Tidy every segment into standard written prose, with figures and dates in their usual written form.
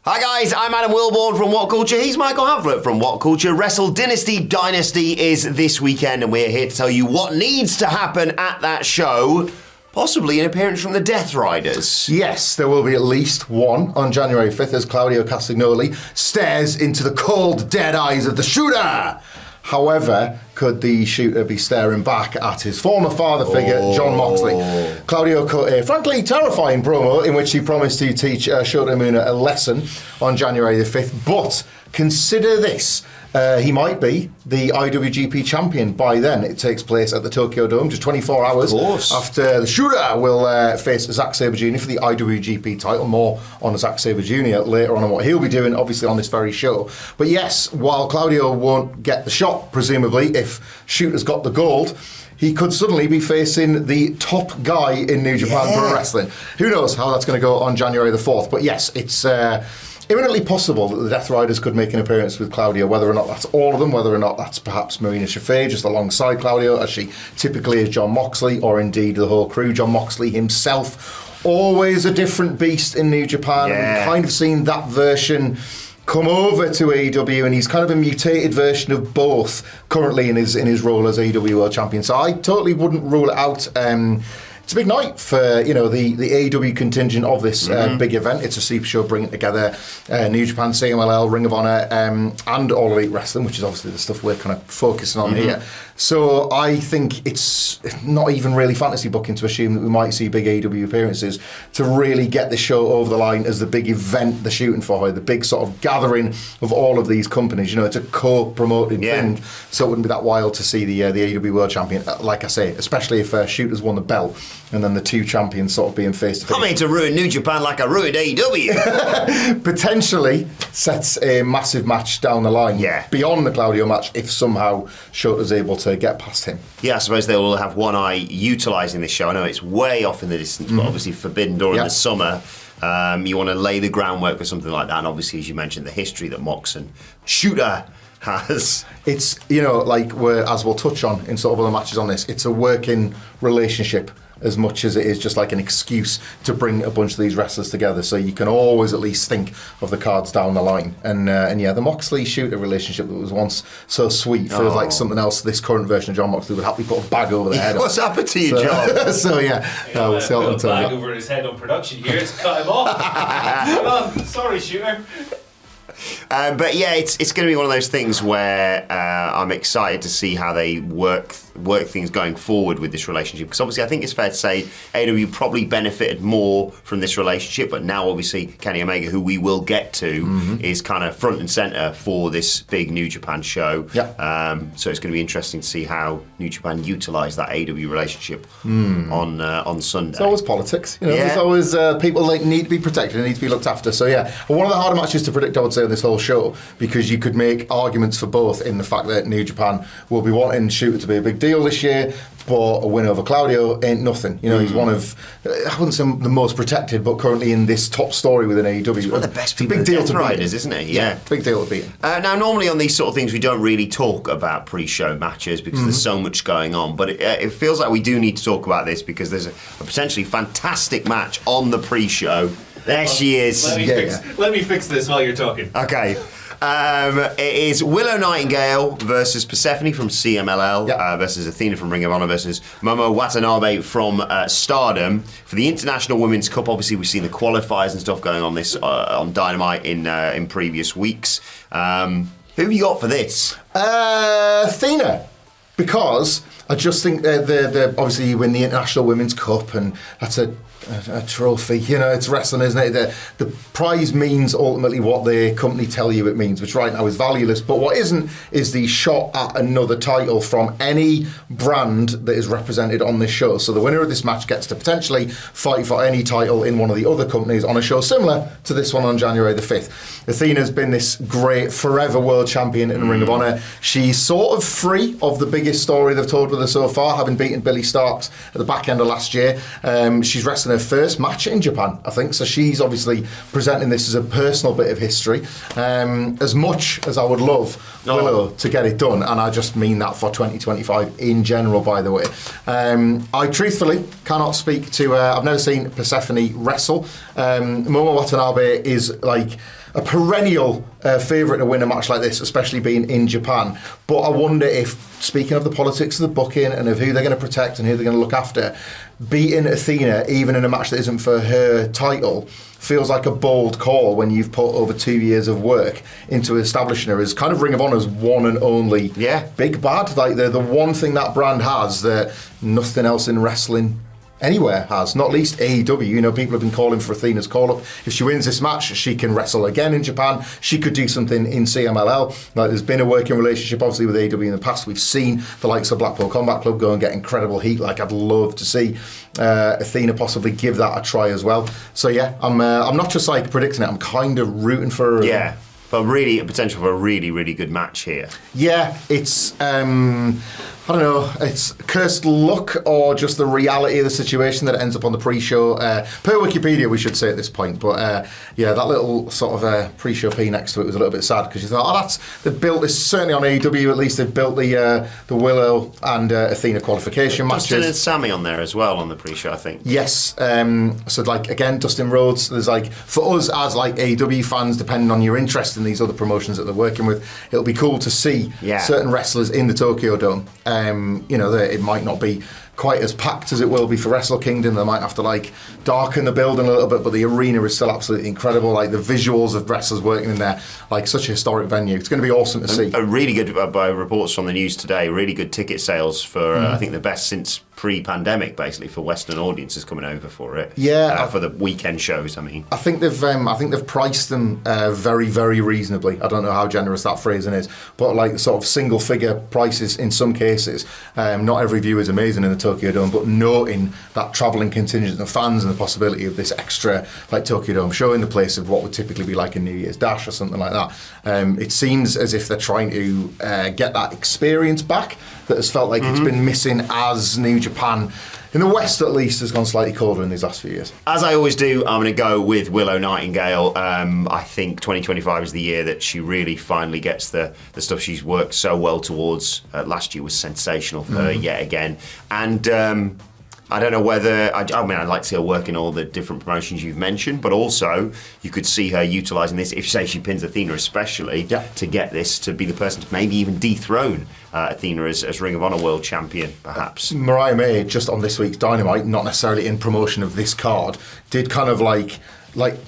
Hi guys, I'm Adam Wilborn from WhatCulture. He's Michael Hamflett from WhatCulture. Wrestle Dynasty is this weekend, and we're here to tell you what needs to happen at that show. Possibly an appearance from the Death Riders. Yes, there will be at least one on January 5th as Claudio Castagnoli stares into the cold, dead eyes of the shooter. However, could the shooter be staring back at his former father figure, John Moxley? Claudio cut a frankly terrifying promo in which he promised to teach Shota Umino a lesson on January the 5th. But consider this. He might be the IWGP champion by then. It takes place at the Tokyo Dome just 24 hours after the shooter will face Zack Sabre Jr. for the IWGP title. More on Zack Sabre Jr. later on and what he'll be doing, obviously, on this very show. But yes, while Claudio won't get the shot, presumably, if Shooter's got the gold, he could suddenly be facing the top guy in New Japan Pro Wrestling. Who knows how that's going to go on January the 4th. But yes, it's imminently possible that the Death Riders could make an appearance with Claudio, whether or not that's all of them, whether or not that's perhaps Marina Shafir just alongside Claudio, as she typically is John Moxley, or indeed the whole crew. John Moxley himself, always a different beast in New Japan. Yeah. We've kind of seen that version come over to AEW, and he's kind of a mutated version of both currently in his role as AEW World Champion. So I totally wouldn't rule it out. It's a big night for the AEW contingent of this big event. It's a super show bringing together New Japan, CMLL, Ring of Honor, and All Elite Wrestling, which is obviously the stuff we're kind of focusing on here. So I think it's not even really fantasy booking to assume that we might see big AEW appearances to really get the show over the line as the big event they're shooting for, the big sort of gathering of all of these companies. It's a co-promoted thing, so it wouldn't be that wild to see the AEW World Champion, like I say, especially if Shooter's won the belt, and then the two champions sort of being face-to-face. I mean, to ruin New Japan like I ruined AEW. Potentially sets a massive match down the line beyond the Claudio match if somehow Shota's able to get past him. Yeah, I suppose they will have one eye utilising this show. I know it's way off in the distance, but obviously forbidden during the summer. You want to lay the groundwork for something like that, and obviously, as you mentioned, the history that Mox and Shooter has. It's, as we'll touch on in sort of other matches on this, it's a working relationship as much as it is just like an excuse to bring a bunch of these wrestlers together. So you can always at least think of the cards down the line. And the Moxley Shooter relationship that was once so sweet feels like something else this current version of John Moxley would happily put a bag over their head. What's happened to you, John? We'll see what a bag over his head on production here to cut him off. Come on, sorry, Shooter. But yeah, it's going to be one of those things where I'm excited to see how they work things going forward with this relationship, because obviously I think it's fair to say AEW probably benefited more from this relationship, but now obviously Kenny Omega, who we will get to, is kind of front and centre for this big New Japan show. So it's going to be interesting to see how New Japan utilise that AEW relationship on Sunday. It's always politics, there's always people that need to be protected and need to be looked after. So one of the harder matches to predict, I would say, on this whole show, because you could make arguments for both in the fact that New Japan will be wanting Shooter to be a big deal this year, but a win over Claudio ain't nothing. He's one of, I wouldn't say the most protected, but currently in this top story within AEW. He's one of the best people in Death Riders, isn't he? Yeah, big deal to beat him. Now, normally on these sort of things, we don't really talk about pre-show matches because there's so much going on, but it feels like we do need to talk about this because there's a potentially fantastic match on the pre-show. There she is. Let me fix this while you're talking. Okay. It is Willow Nightingale versus Persephone from CMLL versus Athena from Ring of Honor versus Momo Watanabe from Stardom. For the International Women's Cup, obviously we've seen the qualifiers and stuff going on this on Dynamite in previous weeks. Who have you got for this? Athena. Because I just think the obviously you win the International Women's Cup, and that's a trophy, it's wrestling, isn't it? The prize means ultimately what the company tell you it means, which right now is valueless, but what isn't is the shot at another title from any brand that is represented on this show. So the winner of this match gets to potentially fight for any title in one of the other companies on a show similar to this one on January the 5th. Athena's been this great forever world champion in Ring of Honor. She's sort of free of the biggest story they've told with her so far, having beaten Billy Starks at the back end of last year. She's wrestling her first match in Japan, I think, so she's obviously presenting this as a personal bit of history. As much as I would love Willow to get it done, and I just mean that for 2025 in general, by the way, I truthfully cannot speak to I've never seen Persephone wrestle. Momo Watanabe is like a perennial favourite to win a match like this, especially being in Japan. But I wonder if, speaking of the politics of the booking and of who they're going to protect and who they're going to look after, beating Athena, even in a match that isn't for her title, feels like a bold call when you've put over 2 years of work into establishing her as kind of Ring of Honor's one and only big bad. Like, they're the one thing that brand has that nothing else in wrestling anywhere has, not least AEW. You know, people have been calling for Athena's call-up. If she wins this match, she can wrestle again in Japan. She could do something in CMLL. Like, there's been a working relationship, obviously, with AEW in the past. We've seen the likes of Blackpool Combat Club go and get incredible heat. Like, I'd love to see Athena possibly give that a try as well. So, yeah, I'm not just, like, predicting it. I'm kind of rooting for her. Yeah, but really, a potential for a really, really good match here. Yeah, it's... I don't know, it's cursed luck or just the reality of the situation that it ends up on the pre-show. Per Wikipedia, we should say at this point, but yeah, that little sort of pre-show P next to it was a little bit sad because you thought, they've built this, certainly on AEW at least, they've built the Willow and Athena qualification matches. Dustin and Sammy on there as well on the pre-show, I think. Yes, so like, again, Dustin Rhodes, there's like, for us as like AEW fans, depending on your interest in these other promotions that they're working with, it'll be cool to see certain wrestlers in the Tokyo Dome. You know, it might not be quite as packed as it will be for Wrestle Kingdom. They might have to like darken the building a little bit, but the arena is still absolutely incredible. Like, the visuals of wrestlers working in there, like such a historic venue. It's going to be awesome to see. A really good, by reports from the news today, really good ticket sales for I think the best since pre-pandemic, basically, for Western audiences coming over for it. Yeah, for the weekend shows. I mean, I think they've priced them very, very reasonably. I don't know how generous that phrasing is, but like sort of single figure prices in some cases. Not every view is amazing in the Tokyo Dome, but noting that travelling contingent of fans and the possibility of this extra like Tokyo Dome show in the place of what would typically be like a New Year's Dash or something like that. It seems as if they're trying to get that experience back that has felt like it's been missing as New Japan, in the West at least, has gone slightly colder in these last few years. As I always do, I'm going to go with Willow Nightingale. I think 2025 is the year that she really finally gets the stuff she's worked so well towards. Last year was sensational for her yet again. And I don't know whether... I mean, I'd like to see her work in all the different promotions you've mentioned, but also you could see her utilising this, if, say, she pins Athena especially, to get this to be the person to maybe even dethrone Athena as Ring of Honor World Champion, perhaps. Mariah May, just on this week's Dynamite, not necessarily in promotion of this card, did kind of like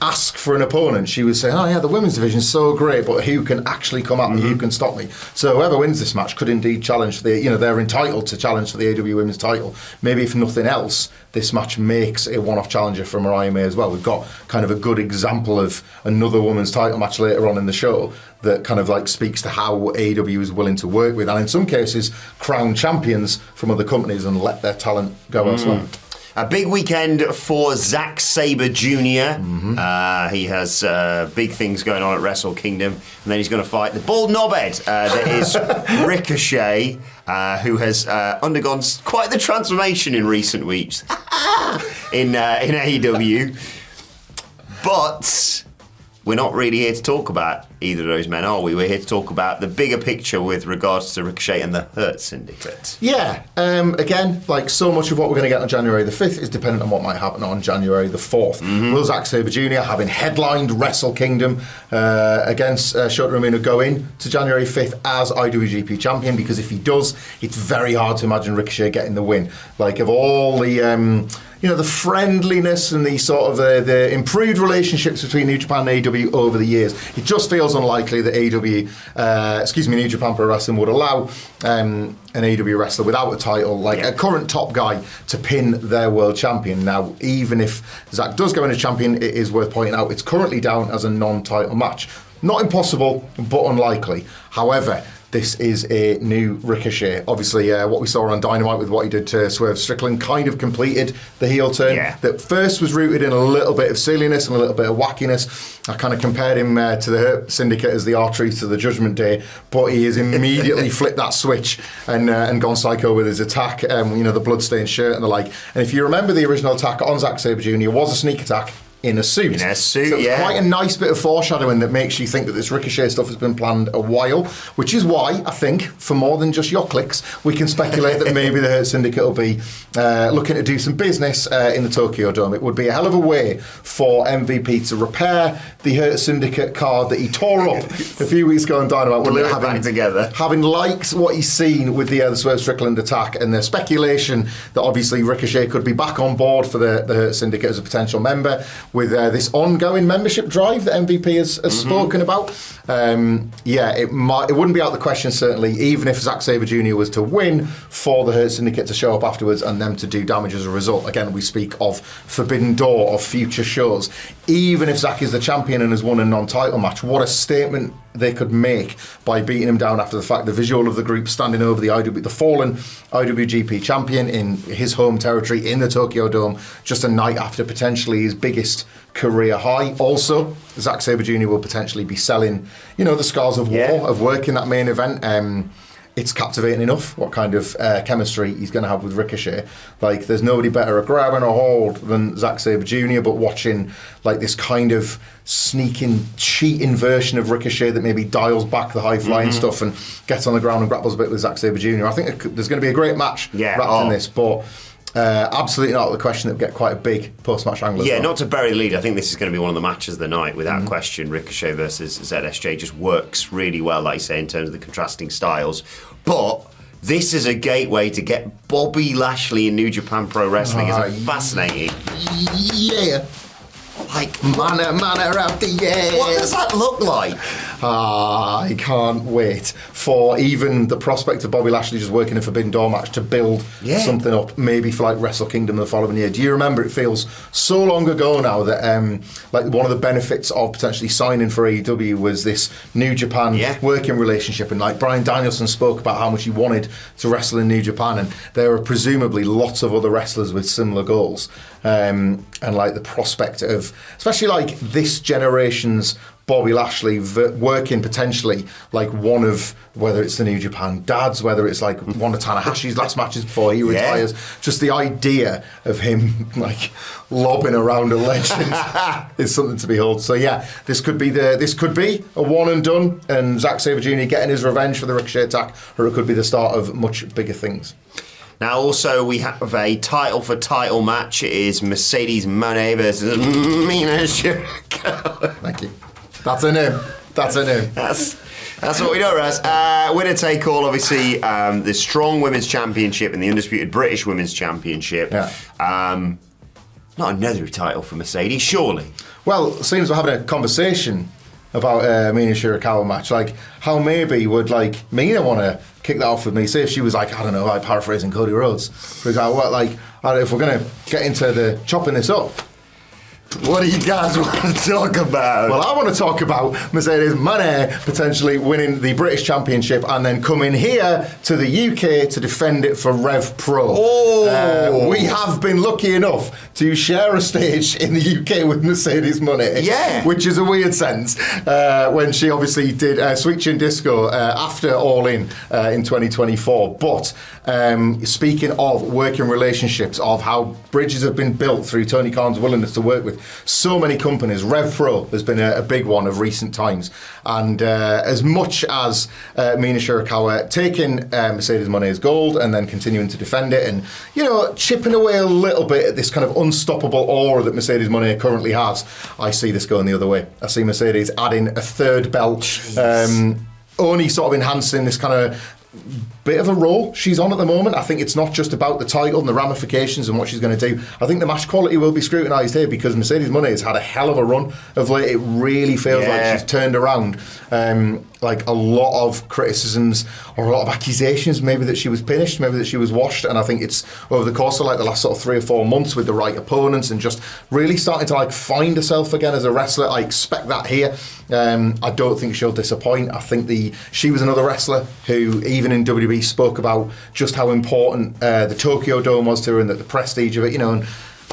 ask for an opponent. She was saying, oh yeah, the women's division is so great, but who can actually come at me, who can stop me? So whoever wins this match could indeed challenge for the, you know, they're entitled to challenge for the AEW women's title. Maybe if nothing else, this match makes a one-off challenger for Mariah May as well. We've got kind of a good example of another women's title match later on in the show that kind of like speaks to how AEW is willing to work with, and in some cases crown champions from other companies and let their talent go elsewhere. A big weekend for Zack Sabre Jr. He has big things going on at Wrestle Kingdom, and then he's going to fight the bald knobhead that is Ricochet, who has undergone quite the transformation in recent weeks in AEW. But we're not really here to talk about either of those men, are we? We're here to talk about the bigger picture with regards to Ricochet and the Hurt Syndicate. Yeah, again, like so much of what we're going to get on January the 5th is dependent on what might happen on January the 4th. Will Zack Sabre Jr. having headlined Wrestle Kingdom against Shota Umino go in to January 5th as IWGP champion? Because if he does, it's very hard to imagine Ricochet getting the win. Like, of all the... you know, the friendliness and the sort of the improved relationships between New Japan and AEW over the years, it just feels unlikely that New Japan Pro Wrestling would allow an AEW wrestler without a title, like a current top guy, to pin their world champion. Now, even if Zack does go in as champion, it is worth pointing out it's currently down as a non-title match. Not impossible, but unlikely. However, this is a new Ricochet. Obviously, what we saw on Dynamite with what he did to Swerve Strickland kind of completed the heel turn. That first was rooted in a little bit of silliness and a little bit of wackiness. I kind of compared him to the Hurt Syndicate as the R-Truth to the Judgment Day, but he has immediately flipped that switch and gone psycho with his attack. You know, the bloodstained shirt and the like. And if you remember, the original attack on Zack Sabre Jr. was a sneak attack. in a suit. In a suit, so it's yeah. quite a nice bit of foreshadowing that makes you think that this Ricochet stuff has been planned a while, which is why I think, for more than just your clicks, we can speculate that maybe the Hurt Syndicate will be looking to do some business in the Tokyo Dome. It would be a hell of a way for MVP to repair the Hurt Syndicate card that he tore up a few weeks ago on Dynamite. Glue it back together. Having liked what he's seen with the Swerve Strickland attack and the speculation that obviously Ricochet could be back on board for the Hurt Syndicate as a potential member with this ongoing membership drive that MVP has spoken about. It wouldn't be out of the question, certainly, even if Zack Sabre Jr. was to win, for the Hurt Syndicate to show up afterwards and them to do damage as a result. Again, we speak of Forbidden Door, of future shows. Even if Zack is the champion and has won a non-title match, what a statement they could make by beating him down after the fact. The visual of the group standing over the fallen IWGP champion in his home territory in the Tokyo Dome, just a night after potentially his biggest career high. Also, Zack Sabre Jr. will potentially be selling, the scars of war, of working that main event. It's captivating enough what kind of chemistry he's going to have with Ricochet. Like, there's nobody better at grabbing a hold than Zack Sabre Jr., but watching like this kind of sneaking, cheating version of Ricochet that maybe dials back the high-flying stuff and gets on the ground and grapples a bit with Zack Sabre Jr. I think there's going to be a great match wrapped in this, but absolutely not out of the question that we get quite a big post-match angle. Yeah, not to bury the lead. I think this is going to be one of the matches of the night, without question. Ricochet versus ZSJ just works really well, like you say, in terms of the contrasting styles. But this is a gateway to get Bobby Lashley in New Japan Pro Wrestling. It's fascinating. Yeah. Like, mana up the air. What does that look like? I can't wait for even the prospect of Bobby Lashley just working a Forbidden Door match to build something up, maybe for like Wrestle Kingdom the following year. Do you remember? It feels so long ago now that like one of the benefits of potentially signing for AEW was this New Japan working relationship, and like Bryan Danielson spoke about how much he wanted to wrestle in New Japan, and there are presumably lots of other wrestlers with similar goals, and like the prospect of, especially like this generation's Bobby Lashley working potentially like one of, whether it's the New Japan dads, whether it's like one of Tanahashi's last matches before he retires, just the idea of him like lobbing around a legend is something to behold. So yeah, this could be a one and done, and Zack Sabre Jr. getting his revenge for the Ricochet attack, or it could be the start of much bigger things. Now, also, we have a title-for-title match. It is Mercedes Mone versus Mina Shirakawa. Thank you. That's a name. That's what we know, Raz. Winner take all, obviously, the Strong Women's Championship and the Undisputed British Women's Championship. Yeah. Not another title for Mercedes, surely. Well, it seems we're having a conversation about Mina Shirakawa match. Like, how maybe would like Mina want to kick that off with me? Say if she was like, I don't know, like paraphrasing Cody Rhodes, for example, if we're going to get into the chopping this up, what do you guys want to talk about? Well, I want to talk about Mercedes Mone potentially winning the British Championship and then coming here to the UK to defend it for Rev Pro. Oh! We have been lucky enough to share a stage in the UK with Mercedes Mone. Yeah. Which is a weird sense, when she obviously did Sweet Chin Disco after All In 2024. But speaking of working relationships, of how bridges have been built through Tony Khan's willingness to work with so many companies, Rev Pro has been a big one of recent times. And as much as Mina Shirakawa taking Mercedes Mone's gold and then continuing to defend it and, chipping away a little bit at this kind of unstoppable aura that Mercedes Mone currently has, I see this going the other way. I see Mercedes adding a third belt, only sort of enhancing this kind of bit of a role she's on at the moment. I think it's not just about the title and the ramifications and what she's going to do. I think the match quality will be scrutinised here because Mercedes Mone has had a hell of a run of late. It really feels like she's turned around. Like a lot of criticisms or a lot of accusations, maybe that she was finished, maybe that she was washed, and I think it's over the course of like the last sort of 3 or 4 months with the right opponents and just really starting to like find herself again as a wrestler. I expect that here. I don't think she'll disappoint. I think she was another wrestler who even in WWE spoke about just how important the Tokyo Dome was to her and that the prestige of it, and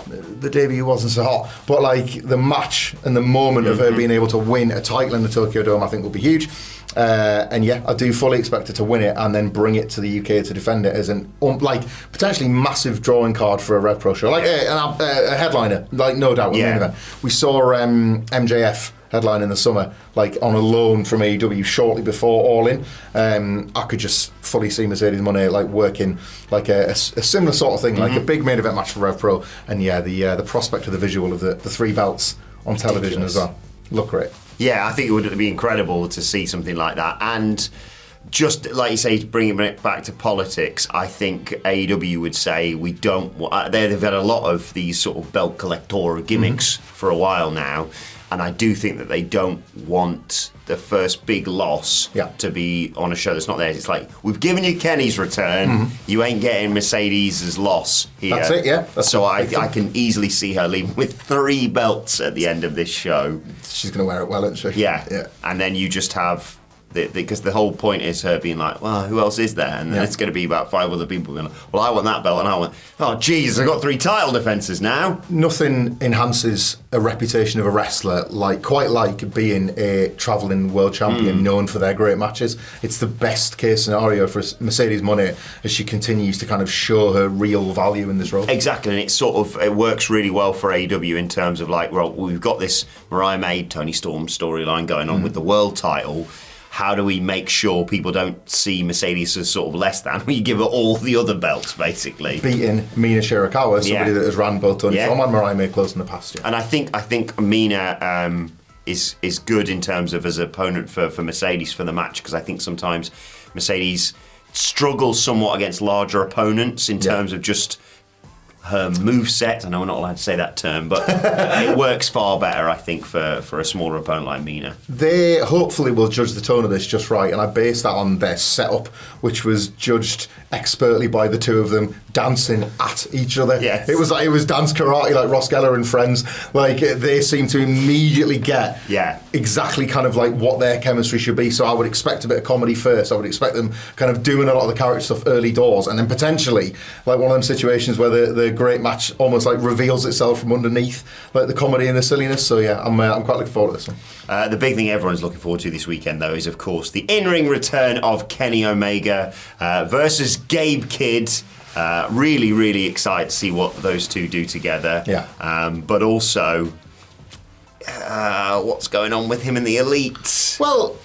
the debut wasn't so hot, but like the match and the moment of her being able to win a title in the Tokyo Dome, I think will be huge. And yeah, I do fully expect her to win it and then bring it to the UK to defend it as an like potentially massive drawing card for a Rev Pro show, like a headliner, like no doubt. Yeah. We saw MJF headline in the summer, like on a loan from AEW shortly before All In. I could just fully see Mercedes Moné like working like a similar sort of thing, like a big main event match for Rev Pro. And yeah, the prospect of the visual of the 3 belts on television as well. Look great. Yeah, I think it would be incredible to see something like that. And just like you say, bringing it back to politics, I think AEW would say we don't. They've had a lot of these sort of belt collector gimmicks for a while now. And I do think that they don't want the first big loss to be on a show that's not theirs. It's like, we've given you Kenny's return, you ain't getting Mercedes' loss here. That's it, yeah. So I can easily see her leaving with 3 belts at the end of this show. She's going to wear it well, isn't she? Yeah. And then you just have... Because the whole point is her being like, well, who else is there? And then it's going to be about 5 other people going, well, I want that belt, and I want, oh, geez, I've got 3 title defences now. Nothing enhances a reputation of a wrestler quite like being a travelling world champion known for their great matches. It's the best case scenario for Mercedes Moné as she continues to kind of show her real value in this role. Exactly, and it works really well for AEW in terms of like, well, we've got this Mariah May, Toni Storm storyline going on with the world title. How do we make sure people don't see Mercedes as sort of less than? We give her all the other belts, basically. Beating Mina Shirakawa, somebody that has ran both Toni Storm and Mariah May close in the past. Yeah. And I think Mina is good in terms of as an opponent for Mercedes for the match, because I think sometimes Mercedes struggles somewhat against larger opponents in terms of just her moveset. I know we're not allowed to say that term, but it works far better, I think, for a smaller opponent like Mina. They hopefully will judge the tone of this just right, and I base that on their setup, which was judged expertly by the 2 of them dancing at each other. Yes. It was dance karate like Ross Geller and Friends. Like they seem to immediately get exactly kind of like what their chemistry should be. So I would expect a bit of comedy first. I would expect them kind of doing a lot of the character stuff early doors, and then potentially like one of them situations where the great match almost like reveals itself from underneath, like the comedy and the silliness. So yeah, I'm quite looking forward to this one. The big thing everyone's looking forward to this weekend, though, is of course the in-ring return of Kenny Omega versus Gabe Kidd. Really, really excited to see what those 2 do together. Yeah. But also, what's going on with him in the Elite? Well,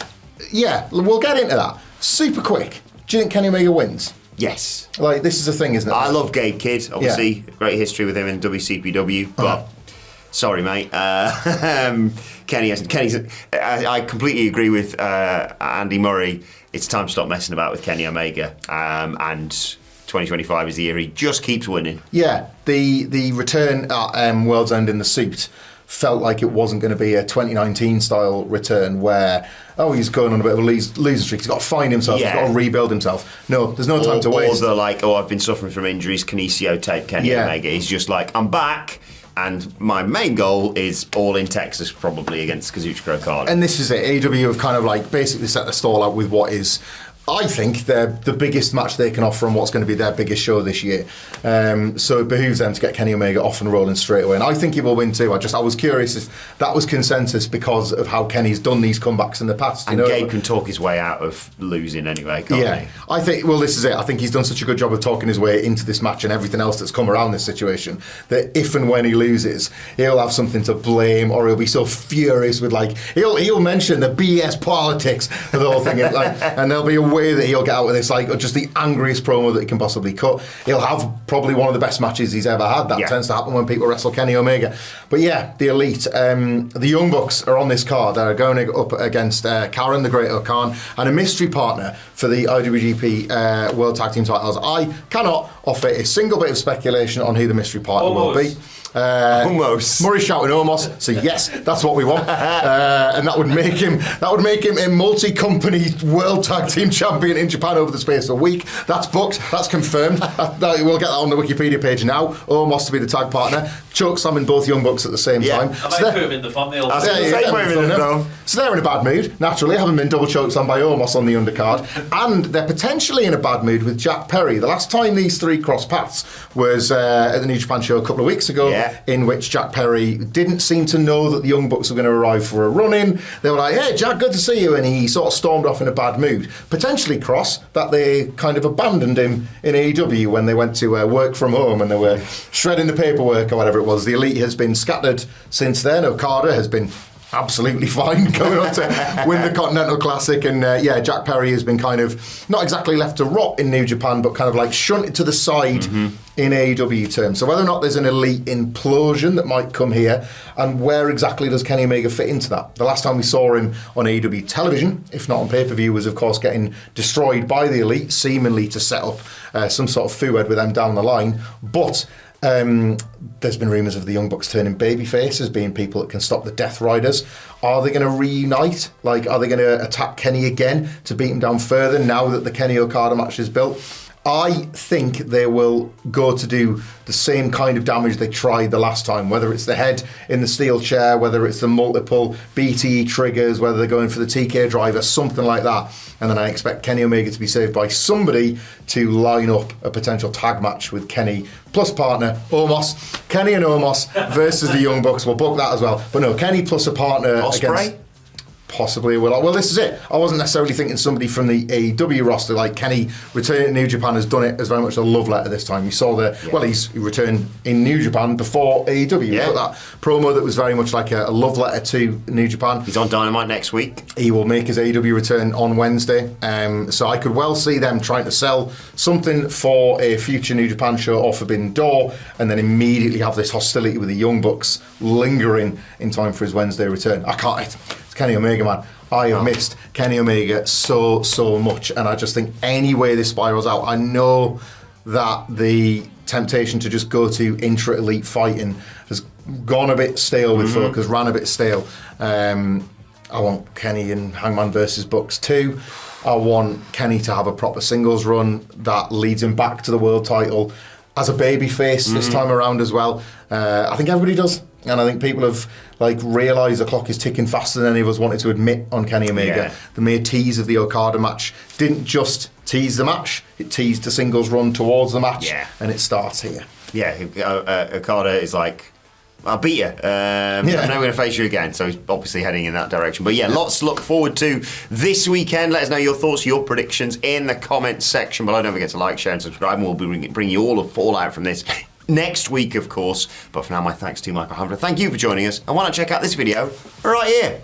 yeah, we'll get into that. Super quick. Do you think Kenny Omega wins? Yes. Like, this is a thing, isn't it? I love Gabe Kidd, obviously. Great history with him in WCPW, but sorry, mate. Kenny hasn't. I completely agree with Andy Murray. It's time to stop messing about with Kenny Omega. And 2025 is the year he just keeps winning. Yeah, the return at World's End in the suit felt like it wasn't going to be a 2019 style return where he's going on a bit of a loser streak, he's got to find himself, he's got to rebuild himself. No, there's no time to waste. Or the like, I've been suffering from injuries, Kinesio tape Kenny Omega. He's just like, I'm back, and my main goal is All in Texas probably against Kazuchika Okada. And this is it. AEW have kind of like basically set the stall out with what is, I think, they're the biggest match they can offer and what's going to be their biggest show this year. So it behooves them to get Kenny Omega off and rolling straight away. And I think he will win too. I was curious if that was consensus because of how Kenny's done these comebacks in the past. And Gabe can talk his way out of losing anyway, can't he? I think, well, this is it. I think he's done such a good job of talking his way into this match and everything else that's come around this situation that if and when he loses, he'll have something to blame, or he'll be so furious with like, he'll mention the BS politics of the whole thing. And there'll be a way that he'll get out of this, like just the angriest promo that he can possibly cut. He'll have probably one of the best matches he's ever had. That tends to happen when people wrestle Kenny Omega. But yeah, the Elite, the Young Bucks are on this card. They're going up against Karen, the Great O'Khan, and a mystery partner for the IWGP World Tag Team titles. I cannot offer a single bit of speculation on who the mystery partner will be. Almost. Murray's shouting Omos, so yes, that's what we want, and that would make him a multi-company World Tag Team Champion in Japan over the space of a week. That's booked. That's confirmed. We'll get that on the Wikipedia page now. Omos to be the tag partner. Choke slamming both Young Bucks at the same time. I might put him in the thumbnail. Put him in the thumbnail. So they're in a bad mood, naturally, having been double choked on by Omos on the undercard. And they're potentially in a bad mood with Jack Perry. The last time these three crossed paths was at the New Japan show a couple of weeks ago, in which Jack Perry didn't seem to know that the Young Bucks were going to arrive for a run-in. They were like, hey, Jack, good to see you. And he sort of stormed off in a bad mood. Potentially cross that they kind of abandoned him in AEW when they went to work from home and they were shredding the paperwork or whatever it was. The Elite has been scattered since then. Okada has been absolutely fine going on to win the Continental Classic, and Jack Perry has been kind of not exactly left to rot in New Japan, but kind of like shunted to the side in AEW terms. So whether or not there's an Elite implosion that might come here, and where exactly does Kenny Omega fit into that? The last time we saw him on AEW television, if not on pay-per-view, was of course getting destroyed by the Elite, seemingly to set up some sort of feuд with them down the line, but there's been rumours of the Young Bucks turning babyface as being people that can stop the Death Riders. Are they going to reunite? Like, are they going to attack Kenny again to beat him down further now that the Kenny Okada match is built? I think they will go to do the same kind of damage they tried the last time, whether it's the head in the steel chair, whether it's the multiple BTE triggers, whether they're going for the TK driver, something like that. And then I expect Kenny Omega to be saved by somebody to line up a potential tag match with Kenny plus partner Omos. Kenny and Omos versus the Young Bucks. We'll book that as well. But no, Kenny plus a partner against... Possibly will. Well, this is it. I wasn't necessarily thinking somebody from the AEW roster, like Kenny returning to New Japan has done it as very much a love letter this time. We saw he returned in New Japan before AEW. We got that promo that was very much like a love letter to New Japan. He's on Dynamite next week. He will make his AEW return on Wednesday. So I could well see them trying to sell something for a future New Japan show or Forbidden Door, and then immediately have this hostility with the Young Bucks lingering in time for his Wednesday return. I can't. Kenny Omega, man. I have missed Kenny Omega so much, and I just think any way this spirals out, I know that the temptation to just go to intra-elite fighting has gone a bit stale with folk, has ran a bit stale. I want Kenny and Hangman versus Bucks too. I want Kenny to have a proper singles run that leads him back to the world title as a babyface this time around as well. I think everybody does. And I think people have realised the clock is ticking faster than any of us wanted to admit on Kenny Omega. Yeah. The mere tease of the Okada match didn't just tease the match, it teased the singles run towards the match, and it starts here. Yeah, Okada is like, I'll beat you. I'm never going to face you again. So he's obviously heading in that direction. But lots to look forward to this weekend. Let us know your thoughts, your predictions in the comments section below. Don't forget to like, share and subscribe. And we'll be bringing you all the fallout from this next week, of course. But for now, my thanks to Michael Hamflett. Thank you for joining us. And why not check out this video right here.